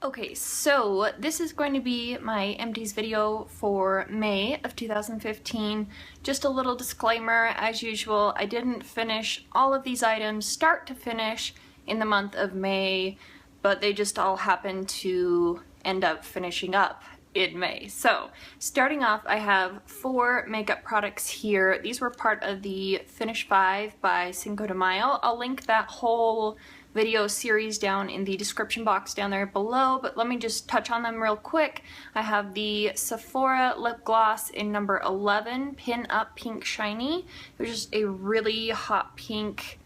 Okay, so this is going to be my empties video for May of 2015. Just a little disclaimer, as usual, I didn't finish all of these items start to finish in the month of May, but they just all happened to end up finishing up in May. So, starting off, I have 4 makeup products here. These were part of the Finish 5 by Cinco de Mayo. I'll link that whole video series down in the description box down there below, but let me just touch on them real quick. I have the Sephora lip gloss in number 11, Pin Up Pink Shiny. It was just a really hot pink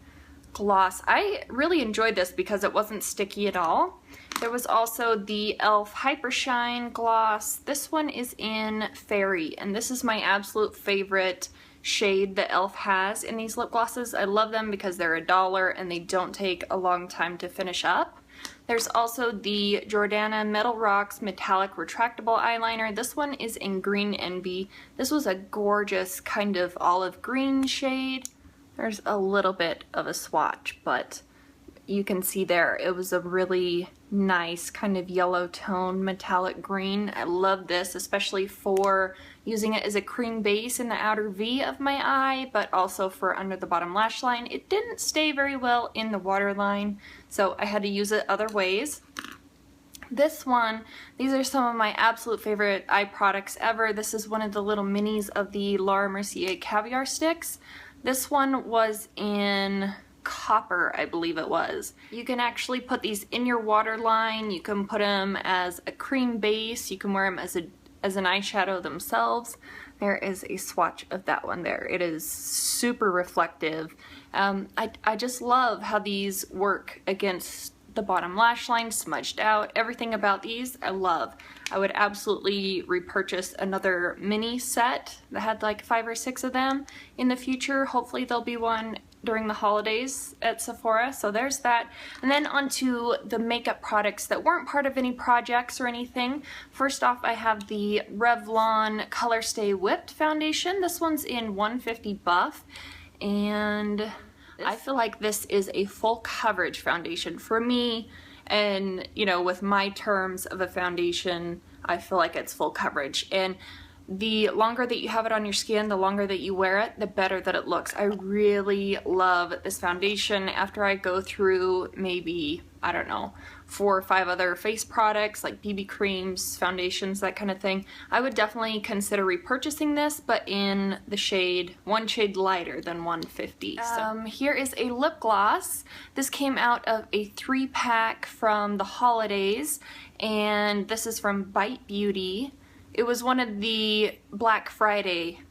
gloss. I really enjoyed this because it wasn't sticky at all. There was also the e.l.f. Hyper Shine gloss. This one is in Fairy, and this is my absolute favorite shade that e.l.f. has in these lip glosses. I love them because they're $1 and they don't take a long time to finish up. There's also the Jordana Metal Rocks Metallic Retractable Eyeliner. This one is in Green Envy. This was a gorgeous kind of olive green shade. There's a little bit of a swatch, but you can see there it was a really nice kind of yellow tone metallic green. I love this, especially for using it as a cream base in the outer V of my eye, but also for under the bottom lash line. It didn't stay very well in the waterline, so I had to use it other ways. This one, these are some of my absolute favorite eye products ever. This is one of the little minis of the Laura Mercier Caviar Sticks. This one was in Copper, I believe it was. You can actually put these in your waterline. You can put them as a cream base. You can wear them as an eyeshadow themselves. There is a swatch of that one there. It is super reflective. I just love how these work against the bottom lash line, smudged out. Everything about these I love. I would absolutely repurchase another mini set that had like 5 or 6 of them in the future. Hopefully there'll be one during the holidays at Sephora, so there's that. And then onto the makeup products that weren't part of any projects or anything. First off, I have the Revlon Color Stay Whipped Foundation. This one's in 150 Buff, and I feel like this is a full coverage foundation for me, and you know, with my terms of a foundation, I feel like it's full coverage. And the longer that you have it on your skin, the longer that you wear it, the better that it looks. I really love this foundation. After I go through maybe, I don't know, 4 or 5 other face products like BB creams, foundations, that kind of thing, I would definitely consider repurchasing this, but in the shade, one shade lighter than 150. Here is a lip gloss. This came out of a 3-pack from the holidays, and this is from Bite Beauty. It was one of the Black Friday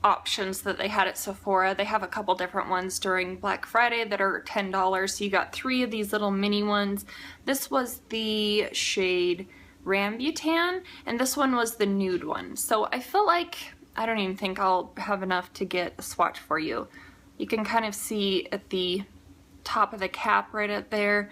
options that they had at Sephora. They have a couple different ones during Black Friday that are $10, so you got 3 of these little mini ones. This was the shade Rambutan, and this one was the nude one. So I feel like, I don't even think I'll have enough to get a swatch for you. You can kind of see at the top of the cap right up there,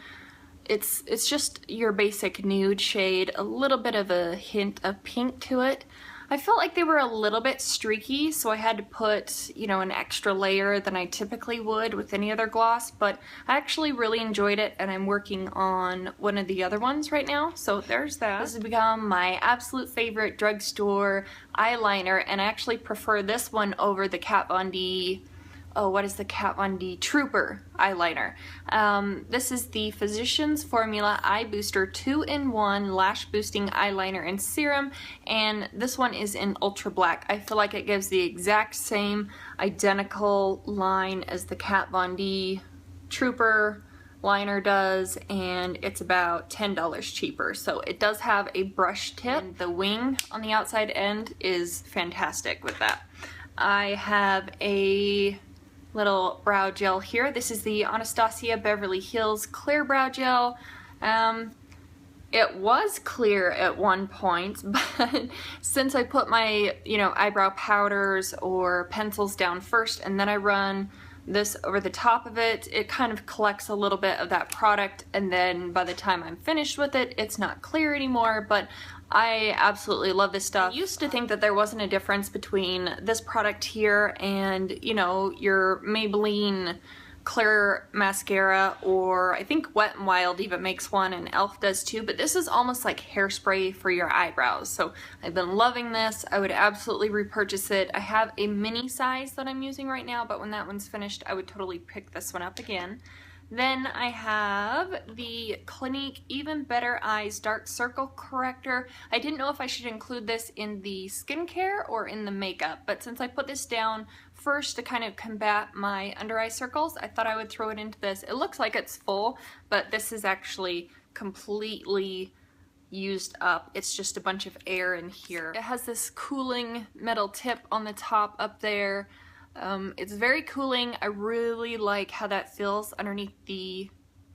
it's just your basic nude shade, a little bit of a hint of pink to it. I felt like they were a little bit streaky, so I had to put, you know, an extra layer than I typically would with any other gloss, but I actually really enjoyed it, and I'm working on one of the other ones right now, so there's that. This has become my absolute favorite drugstore eyeliner, and I actually prefer this one over the Kat Von D, oh, what is the Kat Von D Trooper eyeliner. This is the Physicians Formula Eye Booster 2-in-1 Lash Boosting Eyeliner and Serum, and this one is in Ultra Black. I feel like it gives the exact same identical line as the Kat Von D Trooper liner does, and it's about $10 cheaper. So it does have a brush tip, and the wing on the outside end is fantastic with that. I have a little brow gel here. This is the Anastasia Beverly Hills Clear Brow Gel. It was clear at one point, but since I put my, you know, eyebrow powders or pencils down first and then I run this over the top of it, it kind of collects a little bit of that product, and then by the time I'm finished with it, it's not clear anymore. But I absolutely love this stuff. I used to think that there wasn't a difference between this product here and, you know, your Maybelline Clair mascara, or I think Wet n Wild even makes one, and e.l.f. does too, but this is almost like hairspray for your eyebrows. So I've been loving this. I would absolutely repurchase it. I have a mini size that I'm using right now, but when that one's finished, I would totally pick this one up again. Then I have the Clinique Even Better Eyes Dark Circle Corrector. I didn't know if I should include this in the skincare or in the makeup, but since I put this down first to kind of combat my under eye circles, I thought I would throw it into this. It looks like it's full, but this is actually completely used up. It's just a bunch of air in here. It has this cooling metal tip on the top up there. It's very cooling. I really like how that feels underneath the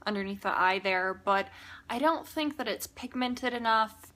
eye there, but I don't think that it's pigmented enough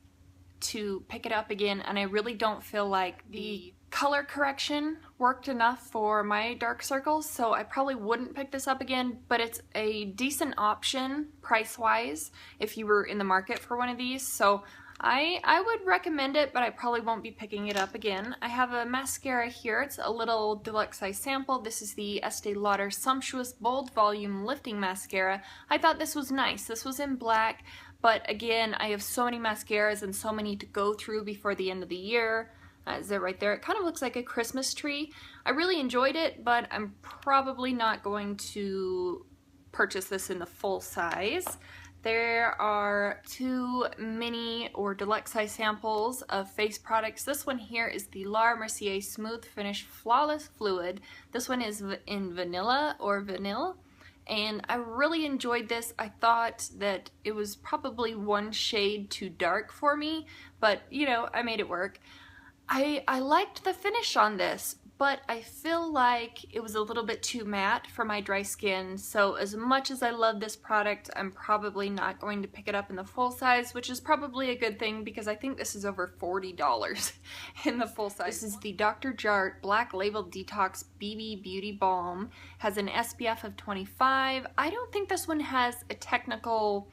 to pick it up again, and I really don't feel like the color correction worked enough for my dark circles, so I probably wouldn't pick this up again, but it's a decent option price-wise if you were in the market for one of these, so I would recommend it, but I probably won't be picking it up again. I have a mascara here. It's a little deluxe size sample. This is the Estee Lauder Sumptuous Bold Volume Lifting Mascara. I thought this was nice. This was in black, but again, I have so many mascaras and so many to go through before the end of the year. Is it right there? It kind of looks like a Christmas tree. I really enjoyed it, but I'm probably not going to purchase this in the full size. There are two mini or deluxe size samples of face products. This one here is the Mercier Smooth Finish Flawless Fluid. This one is in vanilla or vanille, and I really enjoyed this. I thought that it was probably one shade too dark for me, but you know, I made it work. I liked the finish on this, but I feel like it was a little bit too matte for my dry skin, so as much as I love this product, I'm probably not going to pick it up in the full size, which is probably a good thing because I think this is over $40 in the full size. This is the Dr. Jart Black Label Detox BB Beauty Balm. Has an SPF of 25. I don't think this one has a technical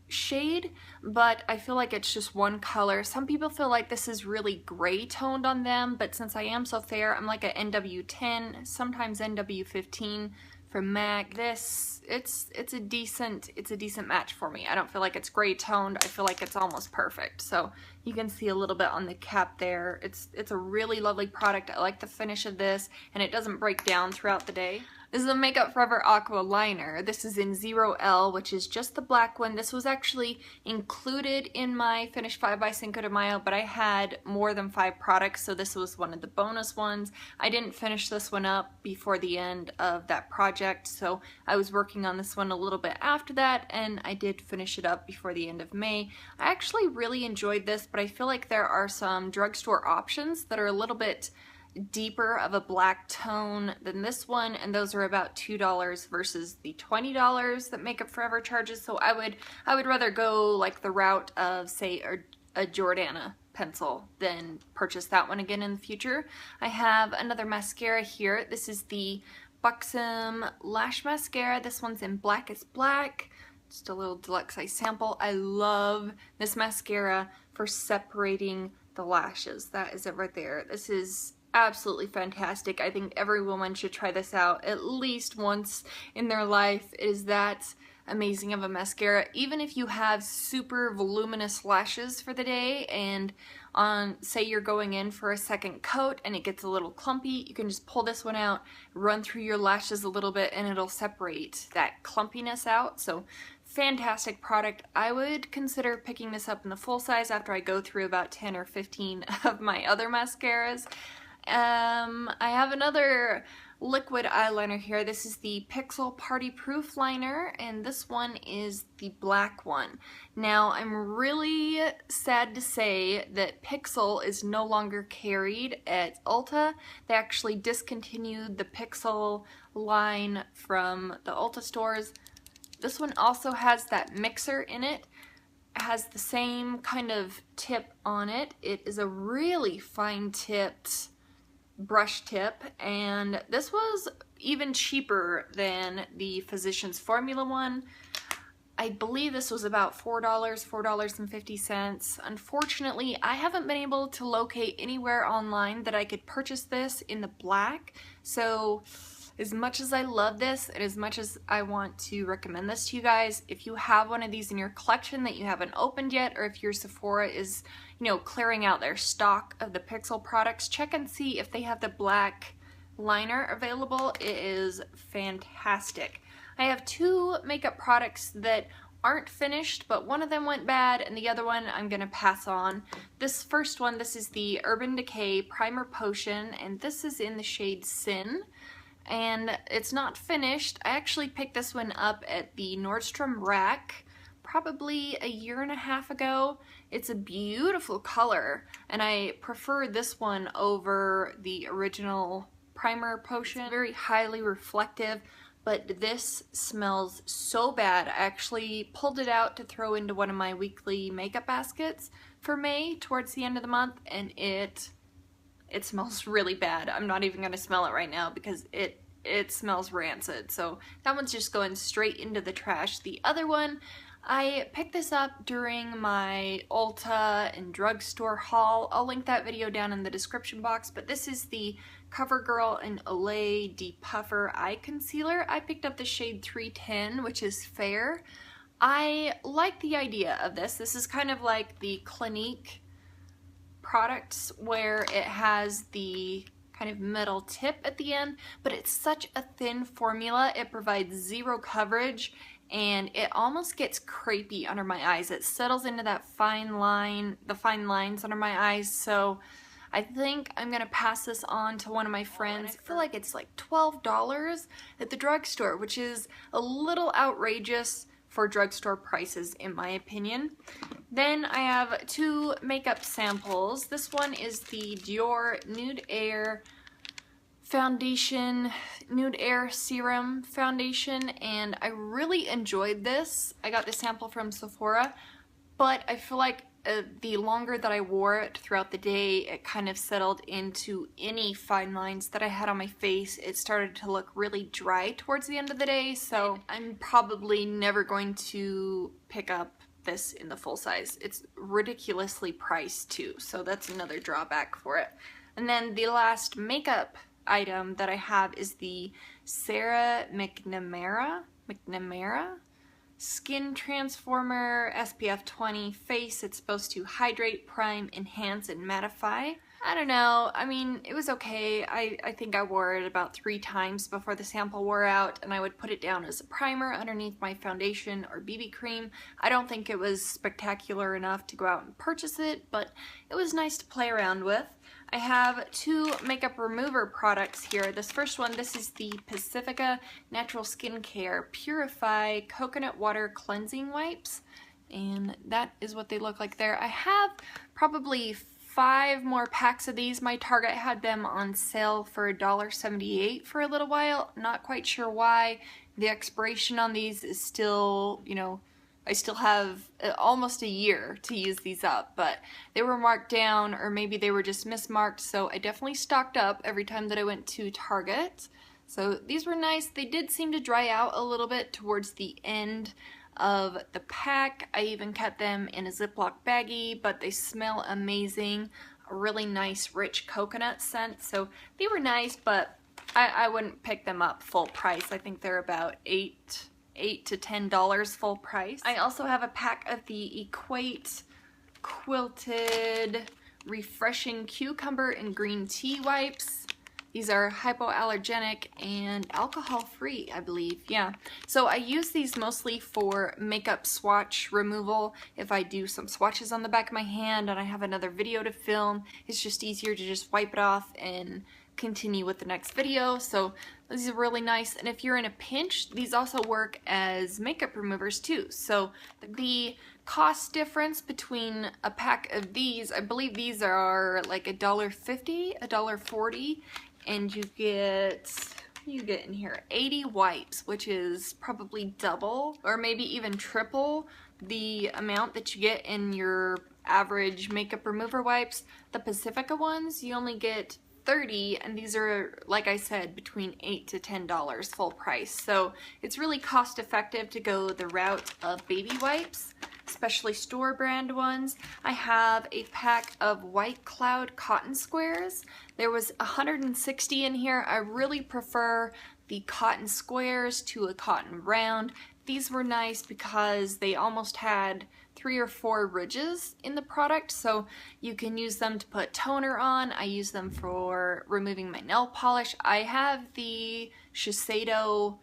shade, but I feel like it's just one color. Some people feel like this is really gray toned on them, but since I am so fair, I'm like a NW10, sometimes NW15 from MAC. This, it's a decent match for me. I don't feel like it's gray toned. I feel like it's almost perfect. So you can see a little bit on the cap there. It's a really lovely product. I like the finish of this, and it doesn't break down throughout the day. This is a Makeup Forever Aqua Liner. This is in 0L, which is just the black one. This was actually included in my Finish 5 by Cinco de Mayo, but I had more than 5 products, so this was one of the bonus ones. I didn't finish this one up before the end of that project, so I was working on this one a little bit after that, and I did finish it up before the end of May. I actually really enjoyed this, but I feel like there are some drugstore options that are a little bit deeper of a black tone than this one, and those are about $2 versus the $20 that Makeup Forever charges. So I would rather go like the route of, say, a Jordana pencil than purchase that one again in the future. I have another mascara here. This is the Buxom Lash Mascara. This one's in Black is Black. Just a little deluxe size sample. I love this mascara for separating the lashes. That is it right there. This is absolutely fantastic. I think every woman should try this out at least once in their life. It is that amazing of a mascara. Even if you have super voluminous lashes for the day and say you're going in for a second coat and it gets a little clumpy, you can just pull this one out, run through your lashes a little bit, and it'll separate that clumpiness out. So fantastic product. I would consider picking this up in the full size after I go through about 10 or 15 of my other mascaras. I have another liquid eyeliner here. This is the Pixel Party Proof Liner, and this one is the black one. Now, I'm really sad to say that Pixel is no longer carried at Ulta. They actually discontinued the Pixel line from the Ulta stores. This one also has that mixer in it. It has the same kind of tip on it. It is a really fine tipped brush tip, and this was even cheaper than the Physicians Formula one. I believe this was about $4, $4.50. Unfortunately, I haven't been able to locate anywhere online that I could purchase this in the black, so as much as I love this and as much as I want to recommend this to you guys, if you have one of these in your collection that you haven't opened yet, or if your Sephora is, you know, clearing out their stock of the Pixel products, check and see if they have the black liner available. It is fantastic. I have two makeup products that aren't finished, but one of them went bad and the other one I'm gonna pass on. This first one, this is the Urban Decay Primer Potion, and this is in the shade Sin, and it's not finished. I actually picked this one up at the Nordstrom rack probably a year and a half ago. It's a beautiful color, and I prefer this one over the original Primer Potion. It's very highly reflective, but this smells so bad. I actually pulled it out to throw into one of my weekly makeup baskets for May towards the end of the month, and it smells really bad. I'm not even gonna smell it right now because it smells rancid. So that one's just going straight into the trash. The other one, I picked this up during my Ulta and drugstore haul. I'll link that video down in the description box, but this is the CoverGirl and Olay Depuffer Eye Concealer. I picked up the shade 310, which is fair. I like the idea of this. This is kind of like the Clinique products where it has the kind of metal tip at the end, but it's such a thin formula. It provides zero coverage, and it almost gets crepey under my eyes. It settles into that fine line, the fine lines under my eyes, so I think I'm gonna pass this on to one of my friends. I feel like it's like $12 at the drugstore, which is a little outrageous for drugstore prices in my opinion. Then I have two makeup samples. This one is the Dior Nude Air Foundation, Nude Air Serum Foundation, and I really enjoyed this. I got the sample from Sephora, but I feel like the longer that I wore it throughout the day, it kind of settled into any fine lines that I had on my face. It started to look really dry towards the end of the day, so I'm probably never going to pick up this in the full size. It's ridiculously priced too, so that's another drawback for it. And then the last makeup item that I have is the Sarah McNamara Skin Transformer SPF 20 Face. It's supposed to hydrate, prime, enhance, and mattify. I don't know, I mean, it was okay. I think I wore it about 3 times before the sample wore out, and I would put it down as a primer underneath my foundation or BB cream. I don't think it was spectacular enough to go out and purchase it, but it was nice to play around with. I have two makeup remover products here. This first one, this is the Pacifica Natural Skincare Purify Coconut Water Cleansing Wipes, and that is what they look like there. I have probably 5 more packs of these. My Target had them on sale for $1.78 for a little while. Not quite sure why. The expiration on these is still, you know, I still have almost a year to use these up, but they were marked down, or maybe they were just mismarked, so I definitely stocked up every time that I went to Target. So these were nice. They did seem to dry out a little bit towards the end of the pack. I even kept them in a Ziploc baggie, but they smell amazing. A really nice rich coconut scent, so they were nice, but I wouldn't pick them up full price. I think they're about $8 to $10 full price. I also have a pack of the Equate Quilted Refreshing Cucumber and Green Tea Wipes. These are hypoallergenic and alcohol-free, I believe. Yeah. So I use these mostly for makeup swatch removal. If I do some swatches on the back of my hand and I have another video to film, it's just easier to just wipe it off and continue with the next video. So these are really nice, and if you're in a pinch, these also work as makeup removers too. So the cost difference between a pack of these, I believe these are like $1.50, $1.40, and you get, what do you get in here? 80 wipes, which is probably double or maybe even triple the amount that you get in your average makeup remover wipes. The Pacifica ones, you only get 30, and these are, like I said, between $8 to $10 full price. So it's really cost effective to go the route of baby wipes, especially store brand ones. I have a pack of White Cloud cotton squares. There was 160 in here. I really prefer the cotton squares to a cotton round. These were nice because they almost had 3 or 4 ridges in the product, so you can use them to put toner on. I use them for removing my nail polish. I have the Shiseido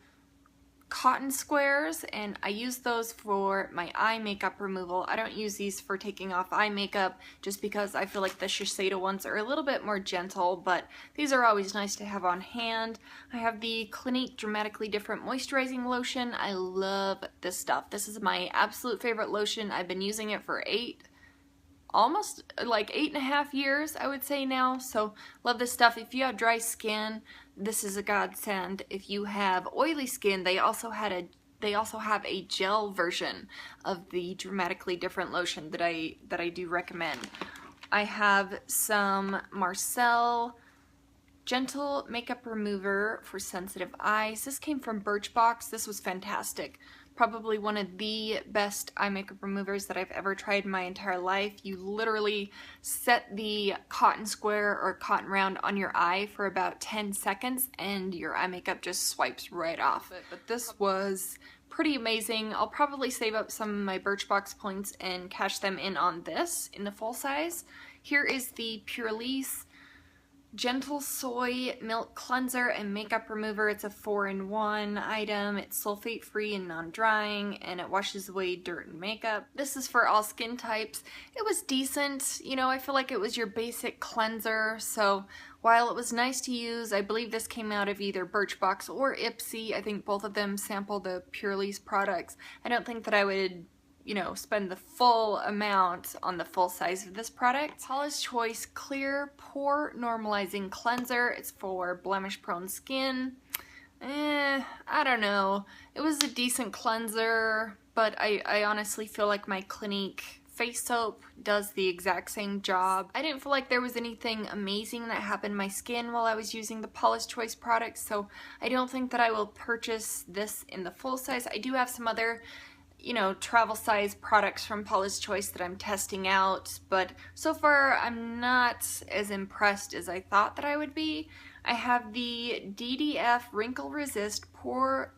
cotton squares, and I use those for my eye makeup removal. I don't use these for taking off eye makeup just because I feel like the Shiseido ones are a little bit more gentle, but these are always nice to have on hand. I have the Clinique Dramatically Different Moisturizing Lotion. I love this stuff. This is my absolute favorite lotion. I've been using it for almost like 8.5 years, I would say now, so love this stuff. If you have dry skin, this is a godsend. If you have oily skin, they also have a gel version of the Dramatically Different lotion that I do recommend. I have some Marcel Gentle Makeup Remover for sensitive eyes. This came from Birchbox. This was fantastic. Probably one of the best eye makeup removers that I've ever tried in my entire life. You literally set the cotton square or cotton round on your eye for about 10 seconds and your eye makeup just swipes right off. But this was pretty amazing. I'll probably save up some of my Birchbox points and cash them in on this in the full size. Here is the Purlisse Gentle Soy Milk Cleanser and Makeup Remover. It's a 4-in-1 item. It's sulfate free and non-drying, and it washes away dirt and makeup. This is for all skin types. It was decent. You know, I feel like it was your basic cleanser, so while it was nice to use, I believe this came out of either Birchbox or Ipsy. I think both of them sample the Purlisse products. I don't think that I would, you know, spend the full amount on the full size of this product. Paula's Choice Clear Pore Normalizing Cleanser. It's for blemish prone skin. I don't know. It was a decent cleanser, but I honestly feel like my Clinique face soap does the exact same job. I didn't feel like there was anything amazing that happened to my skin while I was using the Paula's Choice products, so I don't think that I will purchase this in the full size. I do have some other, you know, travel size products from Paula's Choice that I'm testing out, but so far I'm not as impressed as I thought that I would be. I have the DDF Wrinkle Resist Pore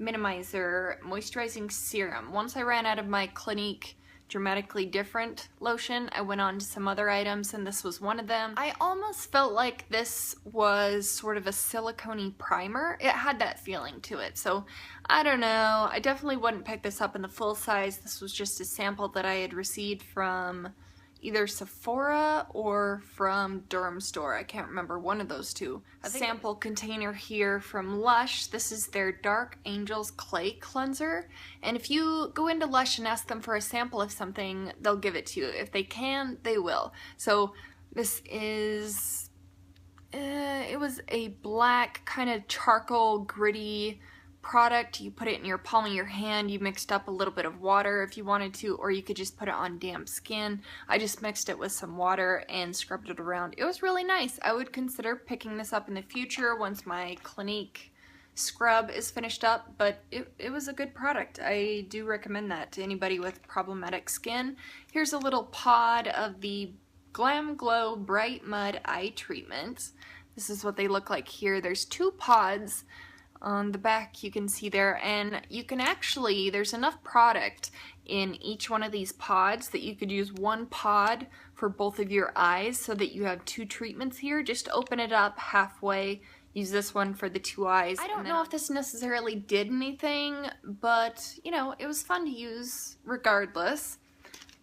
Minimizer Moisturizing Serum. Once I ran out of my Clinique Dramatically Different lotion, I went on to some other items, and this was one of them. I almost felt like this was sort of a silicone-y primer. It had that feeling to it, so I don't know. I definitely wouldn't pick this up in the full size. This was just a sample that I had received from either Sephora or from Durham Store. I can't remember, one of those two. A sample container here from Lush. This is their Dark Angels Clay Cleanser. And if you go into Lush and ask them for a sample of something, they'll give it to you. If they can, they will. So this is, it was a black kind of charcoal gritty product. You put it in your palm of your hand. You mixed up a little bit of water if you wanted to, or you could just put it on damp skin. I just mixed it with some water and scrubbed it around. It was really nice. I would consider picking this up in the future once my Clinique scrub is finished up, but it was a good product. I do recommend that to anybody with problematic skin. Here's a little pod of the Glam Glow Bright Mud Eye Treatment. This is what they look like here. There's 2 pods. On the back you can see there, and you can actually, there's enough product in each one of these pods that you could use 1 pod for both of your eyes so that you have 2 treatments here. Just open it up halfway, use this one for the 2 eyes. I don't know if this necessarily did anything, but you know, it was fun to use regardless.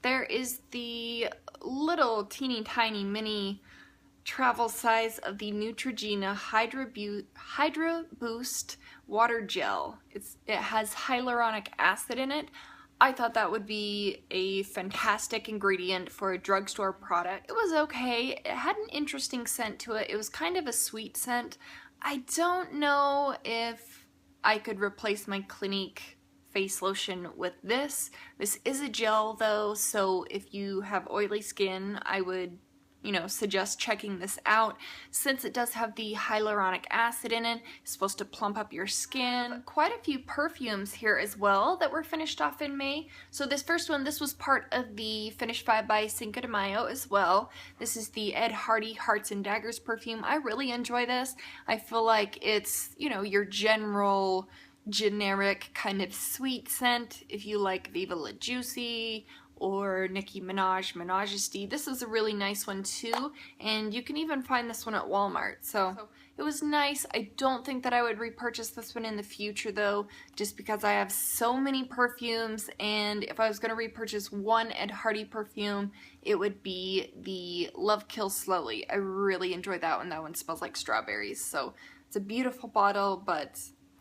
There is the little teeny tiny mini travel size of the Neutrogena Hydra Boost Water Gel. It has hyaluronic acid in it. I thought that would be a fantastic ingredient for a drugstore product. It was okay. It had an interesting scent to it. It was kind of a sweet scent. I don't know if I could replace my Clinique face lotion with this. This is a gel though, so if you have oily skin, I would you know, suggest checking this out since it does have the hyaluronic acid in it. It's supposed to plump up your skin. Quite a few perfumes here as well that were finished off in May. So this first one, this was part of the Finish 5 by Cinco de Mayo as well. This is the Ed Hardy Hearts and Daggers perfume. I really enjoy this. I feel like it's, you know, your general generic kind of sweet scent if you like Viva La Juicy or Nicki Minaj, Majesty. This is a really nice one too, and you can even find this one at Walmart. So it was nice. I don't think that I would repurchase this one in the future though, just because I have so many perfumes, and if I was going to repurchase one Ed Hardy perfume, it would be the Love Kills Slowly. I really enjoy that one. That one smells like strawberries. So it's a beautiful bottle, but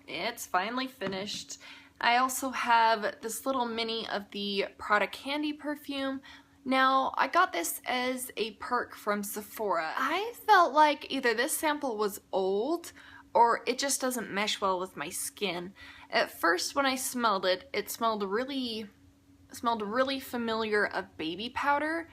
it's finally finished. I also have this little mini of the Prada Candy perfume. Now, I got this as a perk from Sephora. I felt like either this sample was old or it just doesn't mesh well with my skin. At first, when I smelled it, it smelled really familiar of baby powder,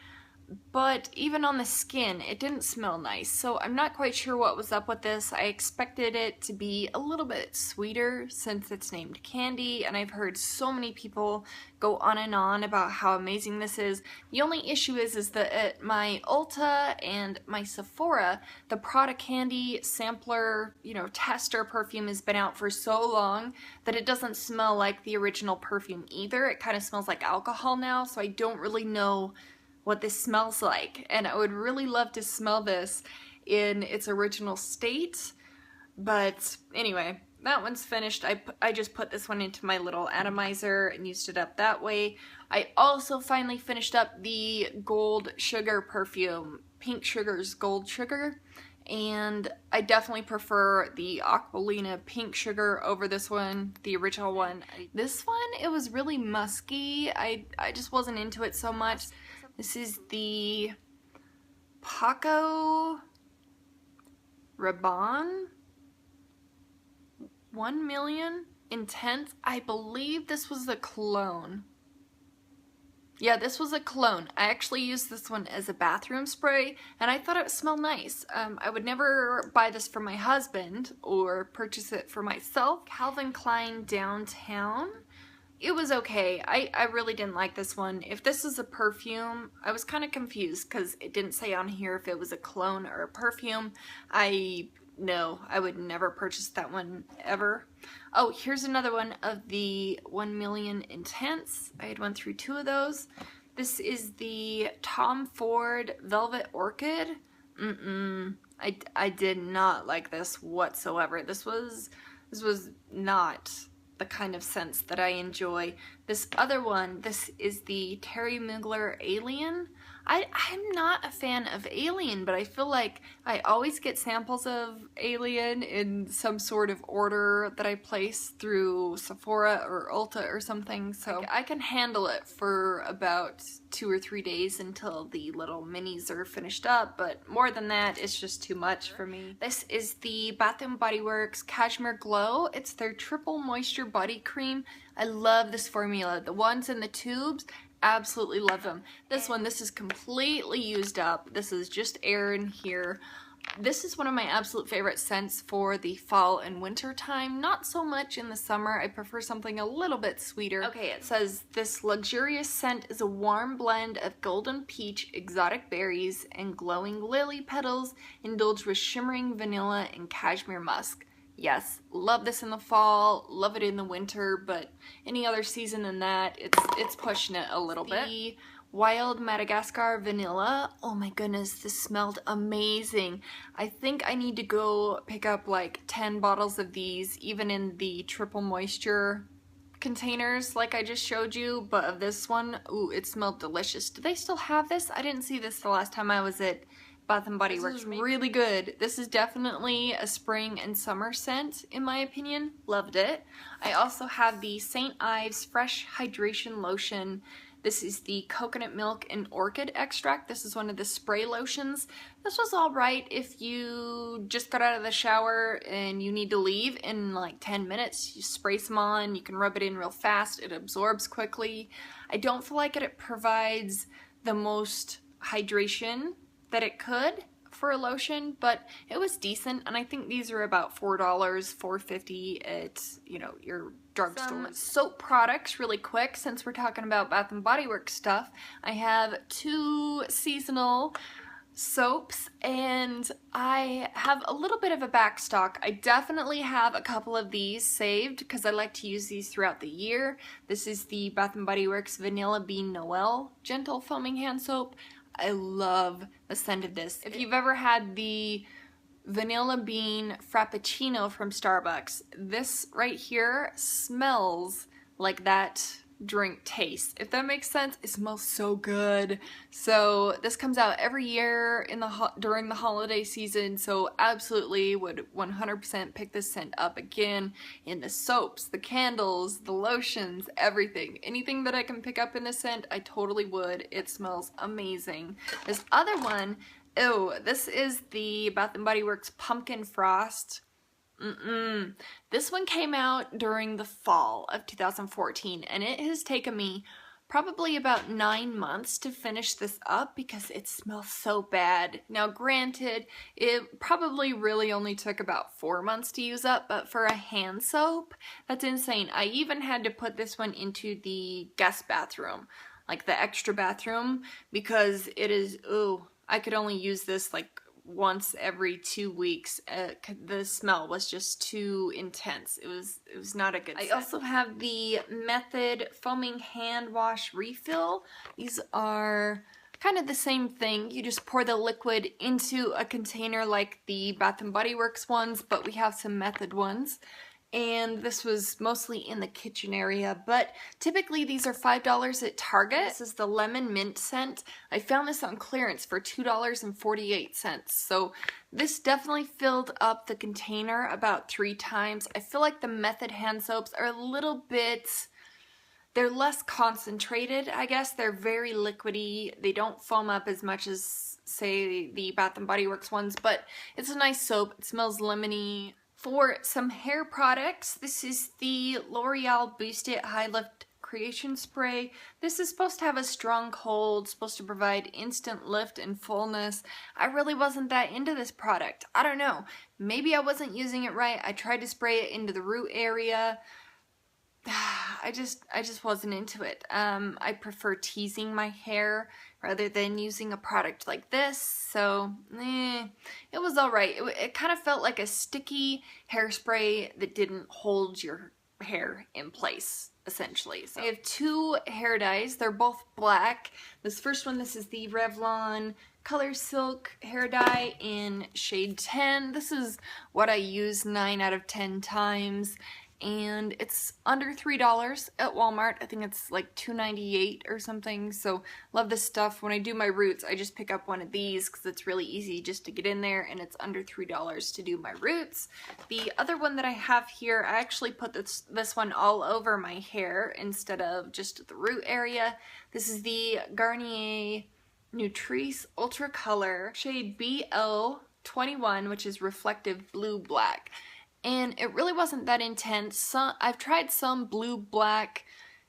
but even on the skin, it didn't smell nice. So I'm not quite sure what was up with this. I expected it to be a little bit sweeter since it's named Candy, and I've heard so many people go on and on about how amazing this is. The only issue is that at my Ulta and my Sephora, the Prada Candy sampler, you know, tester perfume has been out for so long that it doesn't smell like the original perfume either. It kind of smells like alcohol now, so I don't really know what this smells like, and I would really love to smell this in its original state. But anyway, that one's finished. I just put this one into my little atomizer and used it up that way. I also finally finished up the Gold Sugar perfume, Pink Sugar's Gold Sugar, and I definitely prefer the Aquilina Pink Sugar over this one, the original one. This one, it was really musky. I just wasn't into it so much. This is the Paco Rabanne 1 Million Intense. I believe this was a cologne. Yeah, this was a cologne. I actually used this one as a bathroom spray, and I thought it smelled nice. I would never buy this for my husband or purchase it for myself. Calvin Klein Downtown. It was okay. I really didn't like this one. If this is a perfume, I was kind of confused because it didn't say on here if it was a cologne or a perfume. No, I would never purchase that one ever. Oh, here's another one of the 1 Million Intense. I had went through 2 of those. This is the Tom Ford Velvet Orchid. I did not like this whatsoever. This was not the kind of scents that I enjoy. This other one, this is the Terry Mugler Alien. I'm not a fan of Alien, but I feel like I always get samples of Alien in some sort of order that I place through Sephora or Ulta or something, so I can handle it for about 2 or 3 days until the little minis are finished up, but more than that, it's just too much for me. This is the Bath & Body Works Cashmere Glow. It's their Triple Moisture Body Cream. I love this formula. The ones in the tubes, absolutely love them. This one, this is completely used up. This is just air in here. This is one of my absolute favorite scents for the fall and winter time. Not so much in the summer. I prefer something a little bit sweeter. Okay, it says this luxurious scent is a warm blend of golden peach, exotic berries, and glowing lily petals, indulged with shimmering vanilla and cashmere musk. Yes, love this in the fall, love it in the winter, but any other season than that, it's pushing it a little bit. The Wild Madagascar Vanilla. Oh my goodness, this smelled amazing. I think I need to go pick up like 10 bottles of these, even in the triple moisture containers like I just showed you, but of this one, ooh, it smelled delicious. Do they still have this? I didn't see this the last time I was at Bath & Body Works. Really good. This is definitely a spring and summer scent in my opinion. Loved it. I also have the St. Ives Fresh Hydration Lotion. This is the coconut milk and orchid extract. This is one of the spray lotions. This was alright if you just got out of the shower and you need to leave in like 10 minutes. You spray some on, you can rub it in real fast, it absorbs quickly. I don't feel like it provides the most hydration that it could for a lotion, but it was decent, and I think these are about $4, $4.50 at, you know, your drugstore. Some soap products really quick, since we're talking about Bath & Body Works stuff. I have 2 seasonal soaps, and I have a little bit of a back stock. I definitely have a couple of these saved because I like to use these throughout the year. This is the Bath & Body Works Vanilla Bean Noel Gentle Foaming Hand Soap. I love the scent of this. If you've ever had the Vanilla Bean Frappuccino from Starbucks, this right here smells like that drink tastes. If that makes sense, it smells so good. So this comes out every year in during the holiday season, so absolutely would 100% pick this scent up again in the soaps, the candles, the lotions, everything. Anything that I can pick up in this scent, I totally would. It smells amazing. This other one, oh, this is the Bath & Body Works Pumpkin Frost. This one came out during the fall of 2014, and it has taken me probably about 9 months to finish this up because it smells so bad. Now granted, it probably really only took about 4 months to use up, but for a hand soap, that's insane. I even had to put this one into the guest bathroom, like the extra bathroom, because it is, ooh, I could only use this like once every 2 weeks. The smell was just too intense. It was not a good scent. I also have the Method Foaming Hand Wash Refill. These are kind of the same thing. You just pour the liquid into a container like the Bath & Body Works ones, but we have some Method ones. And this was mostly in the kitchen area, but typically these are $5 at Target. This is the lemon mint scent. I found this on clearance for $2.48, so this definitely filled up the container about 3 times. I feel like the Method hand soaps are a little bit, they're less concentrated, I guess. They're very liquidy. They don't foam up as much as, say, the Bath & Body Works ones, but it's a nice soap. It smells lemony. For some hair products, this is the L'Oreal Boost It High Lift Creation Spray. This is supposed to have a strong hold, supposed to provide instant lift and fullness. I really wasn't that into this product. I don't know. Maybe I wasn't using it right. I tried to spray it into the root area. I just wasn't into it. I prefer teasing my hair rather than using a product like this, so it was alright. It kind of felt like a sticky hairspray that didn't hold your hair in place, essentially. So I have 2 hair dyes. They're both black. This first one, this is the Revlon Color Silk hair dye in shade 10. This is what I use 9 out of 10 times. And it's under $3 at Walmart. I think it's like $2.98 or something, so love this stuff. When I do my roots, I just pick up one of these because it's really easy just to get in there, and it's under $3 to do my roots. The other one that I have here, I actually put this one all over my hair instead of just the root area. This is the Garnier Nutrice Ultra Color shade BL21, which is reflective blue black. And it really wasn't that intense. I've tried some blue-black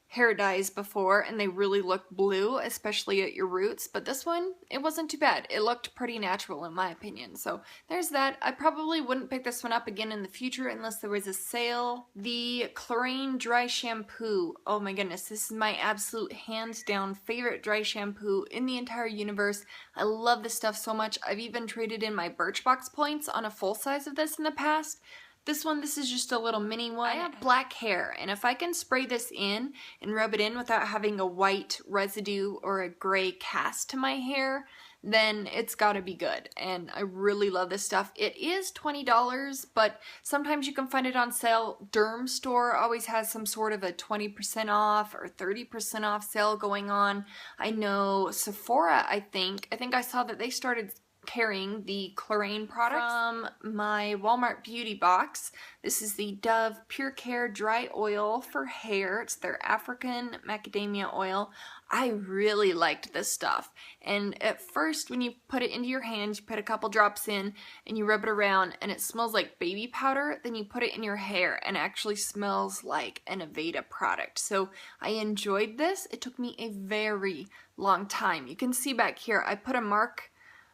hair dyes before, and they really look blue, especially at your roots, but this one, it wasn't too bad. It looked pretty natural in my opinion, so there's that. I probably wouldn't pick this one up again in the future unless there was a sale. The Clarins Dry Shampoo. Oh my goodness, this is my absolute hands-down favorite dry shampoo in the entire universe. I love this stuff so much. I've even traded in my Birchbox points on a full size of this in the past. This is just a little mini one. I have black hair, and if I can spray this in and rub it in without having a white residue or a gray cast to my hair, then it's gotta be good. And I really love this stuff. It is $20, but sometimes you can find it on sale. Derm Store always has some sort of a 20% off or 30% off sale going on. I know Sephora, I think I saw that they started carrying the Clarins products. From my Walmart beauty box, this is the Dove Pure Care Dry Oil for hair. It's their African macadamia oil. I really liked this stuff, and at first when you put it into your hands, you put a couple drops in and you rub it around and it smells like baby powder. Then you put it in your hair and it actually smells like an Aveda product. So I enjoyed this. It took me a very long time. You can see back here I put a mark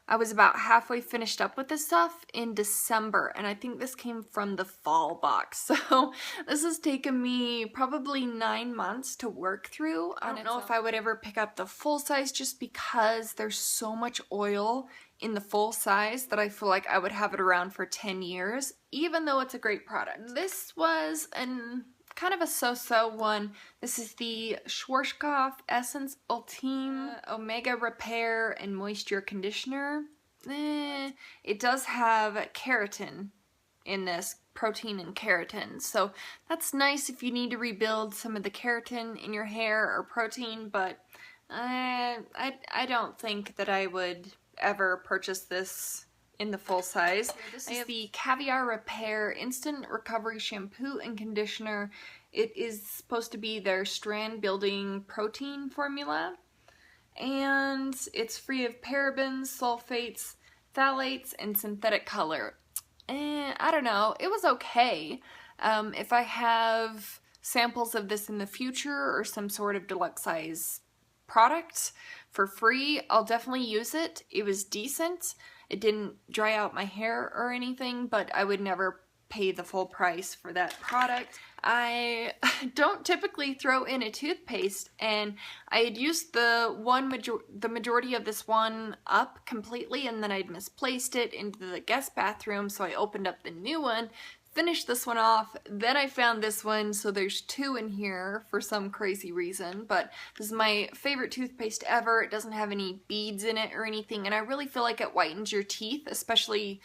I was about halfway finished up with this stuff in December, and I think this came from the fall box. So this has taken me probably 9 months to work through. I don't know if I would ever pick up the full size just because there's so much oil in the full size that I feel like I would have it around for 10 years, even though it's a great product. This was kind of a so-so one. This is the Schwarzkopf Essence Ultime Omega Repair and Moisture Conditioner. It does have keratin in this, protein and keratin, so that's nice if you need to rebuild some of the keratin in your hair or protein, but I don't think that I would ever purchase this in the full size. This is the Caviar Repair Instant Recovery Shampoo and Conditioner. It is supposed to be their strand building protein formula, and it's free of parabens, sulfates, phthalates, and synthetic color. I don't know, it was okay. If I have samples of this in the future or some sort of deluxe size product for free, I'll definitely use it. It was decent. It didn't dry out my hair or anything, but I would never pay the full price for that product. I don't typically throw in a toothpaste, and I had used the majority of this one up completely, and then I'd misplaced it into the guest bathroom, so I opened up the new one, finished this one off, then I found this one, so there's two in here for some crazy reason, but this is my favorite toothpaste ever. It doesn't have any beads in it or anything, and I really feel like it whitens your teeth, especially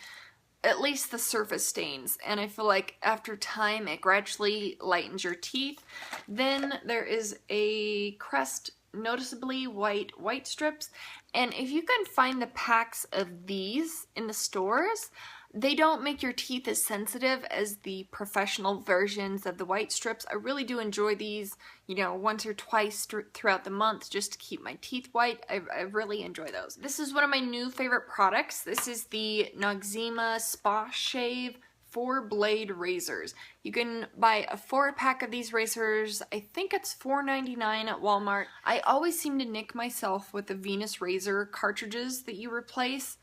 at least the surface stains, and I feel like after time it gradually lightens your teeth. Then there is a Crest Noticeably White strips, and if you can find the packs of these in the stores, they don't make your teeth as sensitive as the professional versions of the white strips. I really do enjoy these, you know, once or twice throughout the month just to keep my teeth white. I really enjoy those. This is one of my new favorite products. This is the Noxzema Spa Shave 4-blade razors. You can buy a 4-pack of these razors. I think it's $4.99 at Walmart. I always seem to nick myself with the Venus razor cartridges that you replace,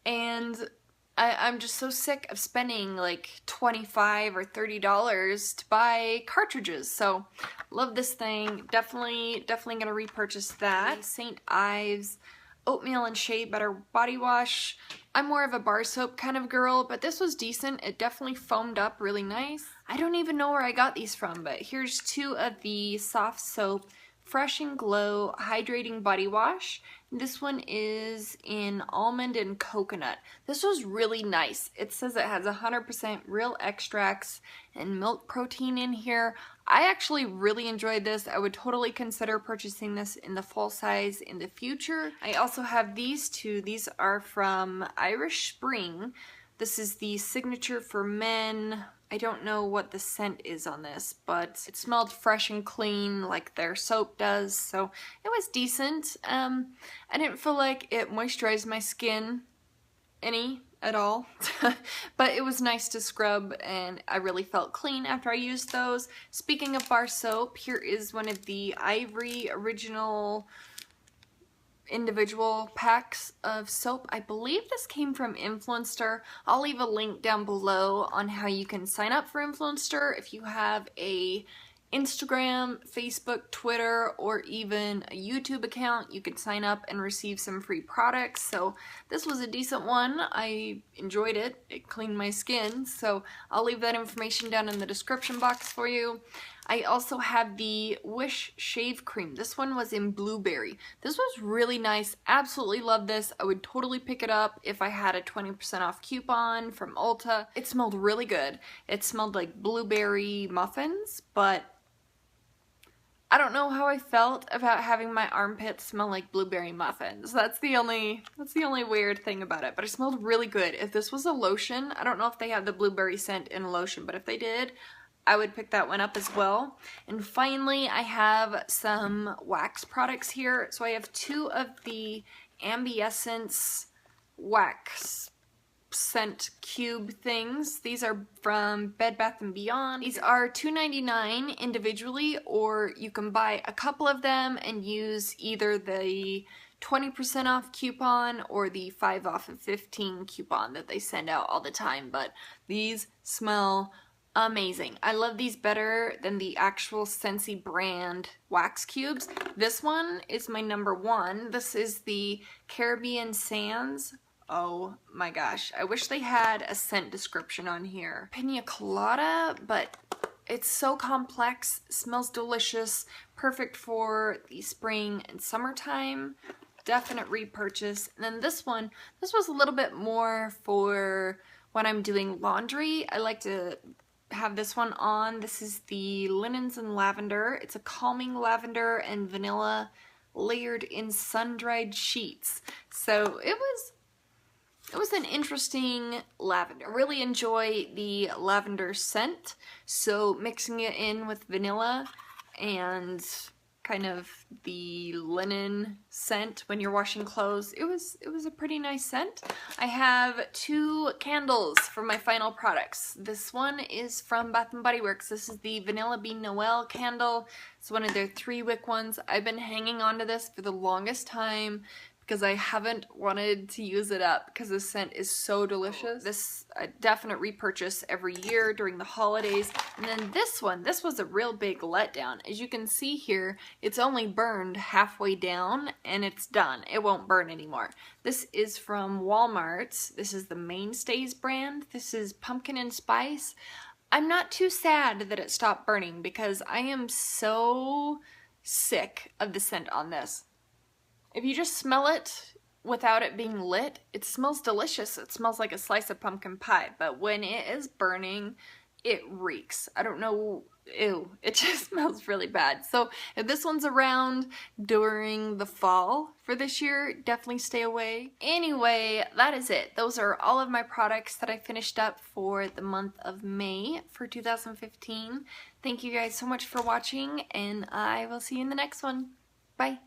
and I'm just so sick of spending like $25 or $30 to buy cartridges. So love this thing. Definitely gonna repurchase that. St. Ives Oatmeal and Shea Butter Body Wash. I'm more of a bar soap kind of girl, but this was decent. It definitely foamed up really nice. I don't even know where I got these from, but here's two of the Soft Soap Fresh and Glow Hydrating Body Wash. This one is in almond and coconut. This was really nice. It says it has 100% real extracts and milk protein in here. I actually really enjoyed this. I would totally consider purchasing this in the full size in the future. I also have these two. These are from Irish Spring. This is the Signature for Men. I don't know what the scent is on this, but it smelled fresh and clean like their soap does, so it was decent. I didn't feel like it moisturized my skin any at all, but it was nice to scrub, and I really felt clean after I used those. Speaking of bar soap, here is one of the Ivory Original individual packs of soap. I believe this came from Influenster. I'll leave a link down below on how you can sign up for Influenster. If you have a Instagram, Facebook, Twitter, or even a YouTube account, you can sign up and receive some free products. So this was a decent one. I enjoyed it. It cleaned my skin, so I'll leave that information down in the description box for you. I also have the Wish Shave Cream. This one was in blueberry. This was really nice. Absolutely love this. I would totally pick it up if I had a 20% off coupon from Ulta. It smelled really good. It smelled like blueberry muffins, but I don't know how I felt about having my armpits smell like blueberry muffins. That's the only weird thing about it, but it smelled really good. If this was a lotion, I don't know if they have the blueberry scent in a lotion, but if they did, I would pick that one up as well. And finally, I have some wax products here. So I have two of the Ambiessence wax scent cube things. These are from Bed Bath & Beyond. These are $2.99 individually, or you can buy a couple of them and use either the 20% off coupon or the 5 off of 15 coupon that they send out all the time, but these smell amazing. I love these better than the actual Scentsy brand wax cubes. This one is my number one. This is the Caribbean Sands. Oh my gosh, I wish they had a scent description on here. Pina Colada, but it's so complex, smells delicious, perfect for the spring and summertime. Definite repurchase. And then this one, this was a little bit more for when I'm doing laundry. I like to have this one on. This is the Linens and Lavender. It's a calming lavender and vanilla layered in sun-dried sheets. So it was an interesting lavender. I really enjoy the lavender scent, so mixing it in with vanilla and kind of the linen scent when you're washing clothes, it was a pretty nice scent. I have 2 candles for my final products. This one is from Bath & Body Works. This is the Vanilla Bean Noel candle. It's one of their 3-wick ones. I've been hanging on to this for the longest time because I haven't wanted to use it up because the scent is so delicious. This a definite repurchase every year during the holidays. And then this one, this was a real big letdown. As you can see here, it's only burned halfway down and it's done. It won't burn anymore. This is from Walmart. This is the Mainstays brand. This is Pumpkin and Spice. I'm not too sad that it stopped burning because I am so sick of the scent on this. If you just smell it without it being lit, it smells delicious. It smells like a slice of pumpkin pie, but when it is burning, it reeks. I don't know, ew, it just smells really bad. So if this one's around during the fall for this year, definitely stay away. Anyway, that is it. Those are all of my products that I finished up for the month of May for 2015. Thank you guys so much for watching, and I will see you in the next one. Bye.